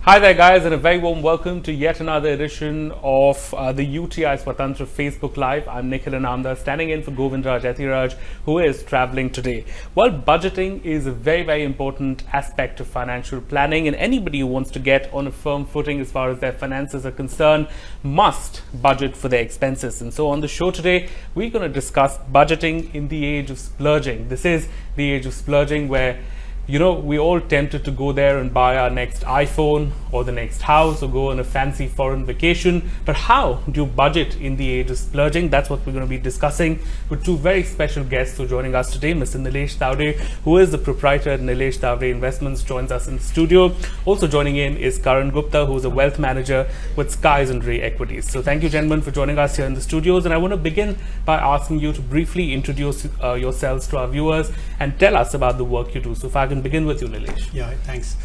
Hi there guys, and a very warm welcome to yet another edition of the UTI Swatantra Facebook Live. I'm Nikhil Ananda, standing in for Govindraj Etiraj, who is traveling today. Well, budgeting is a very important aspect of financial planning, and anybody who wants to get on a firm footing as far as their finances are concerned must budget for their expenses. And so on the show today, we're going to discuss budgeting in the age of splurging. This is the age of splurging where we're all tempted to go there and buy our next iPhone or the next house or go on a fancy foreign vacation. But how do you budget in the age of splurging? That's what we're going to be discussing with two very special guests who are joining us today. Mr. Nilesh Tavde, who is the proprietor at Nilesh Tavde Investments, joins us in the studio. Also joining in is Karan Gupta, who is a wealth manager with sykes&rayequities. So thank you, gentlemen, for joining us here in the studios. And I want to begin by asking you to briefly introduce yourselves to our viewers and tell us about the work you do. So if I can begin with you, Nilesh. Yeah, thanks.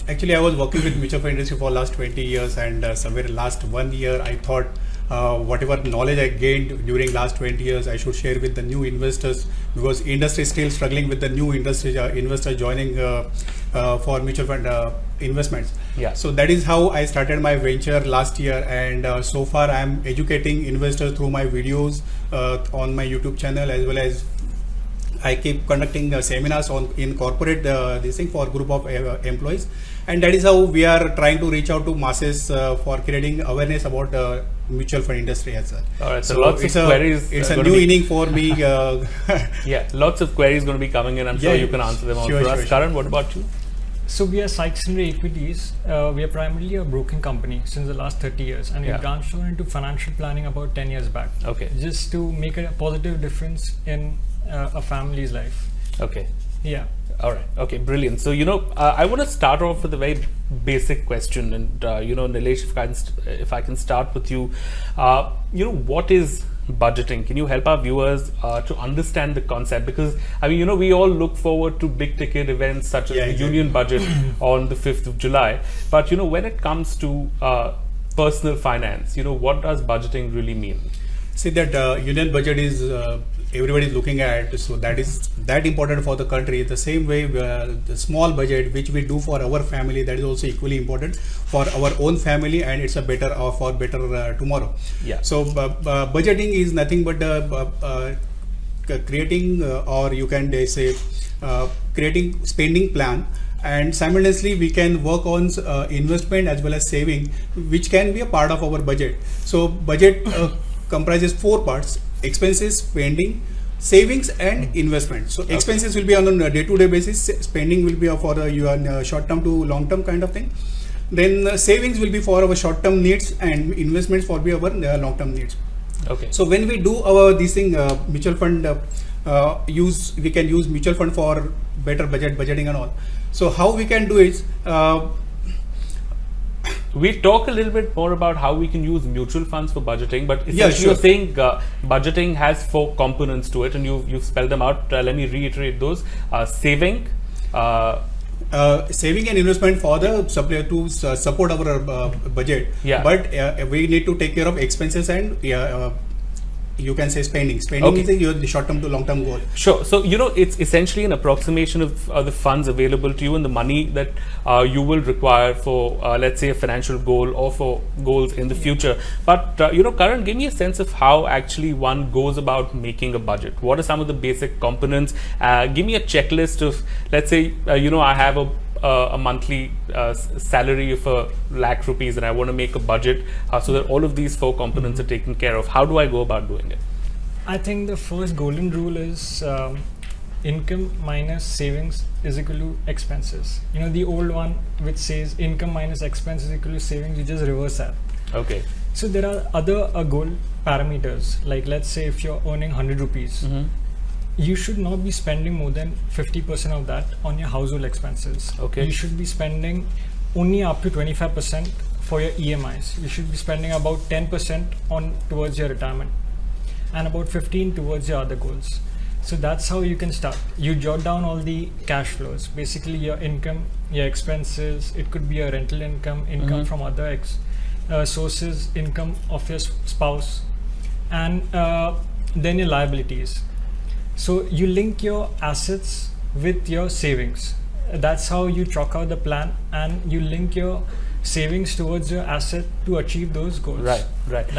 Actually, I was working with mutual fund industry for last 20 years, and somewhere last 1 year, I thought whatever knowledge I gained during last 20 years, I should share with the new investors, because industry is still struggling with the new industry investors joining for mutual fund investments. Yeah. So that is how I started my venture last year, and so far I am educating investors through my videos on my YouTube channel, as well as I keep conducting seminars in corporate this thing for group of employees, and that is how we are trying to reach out to masses for creating awareness about mutual fund industry as well. All right, so lots of queries. It's a new inning for me. Yeah, lots of queries going to be coming in. I'm sure you can answer them all for us. Karan, what about you? So we are sykes&rayequities. We are primarily a broking company since the last 30 years, and we branched out into financial planning about 10 years back. Okay. Just to make a positive difference in a family's life. Okay. Yeah. All right. Okay. Brilliant. So I want to start off with a very basic question, and Nilesh, if I can start with you, what is budgeting? Can you help our viewers to understand the concept? Because we all look forward to big ticket events such as the Union Budget on the 5th of July. But when it comes to personal finance, what does budgeting really mean? See, that Union Budget is everybody is looking at, so that is that important for the country. The same way the small budget which we do for our family, that is also equally important for our own family, and it's a better for better tomorrow. Yeah. So budgeting is nothing but creating or you can say creating spending plan, and simultaneously we can work on investment as well as saving, which can be a part of our budget. So budget comprises 4 parts: expenses, spending, savings, and investment. So expenses will be on a day-to-day basis, spending will be for your short-term to long-term kind of thing. Then savings will be for our short-term needs, and investments for our long-term needs. Okay. So when we do our this thing mutual fund we can use mutual fund for better budgeting and all. So how we can do is we talk a little bit more about how we can use mutual funds for budgeting, but essentially you're saying budgeting has 4 components to it, and you've spelled them out. Let me reiterate those: saving, saving and investment for the supplier to support our budget. Yeah. But we need to take care of expenses and you can say spending. Spending is the short-term to long-term goal. Sure. So it's essentially an approximation of the funds available to you and the money that you will require for let's say a financial goal or for goals in the future. But Karan, give me a sense of how actually one goes about making a budget. What are some of the basic components? Give me a checklist of, let's say I have a monthly salary of ₹1,00,000 and I want to make a budget so that all of these 4 components are taken care of. How do I go about doing it? I think the first golden rule is income minus savings is equal to expenses. The old one which says income minus expenses is equal to savings, you just reverse that. Okay. So there are other goal parameters, like let's say if you're earning 100 rupees, you should not be spending more than 50% of that on your household expenses. Okay. You should be spending only up to 25% for your EMIs. You should be spending about 10% towards your retirement, and about 15% towards your other goals. So that's how you can start. You jot down all the cash flows, basically your income, your expenses. It could be your rental income, income from other sources, income of your spouse, and then your liabilities. So you link your assets with your savings. that's how you chalk out the plan and you link your savings towards your asset to achieve those goals. Right.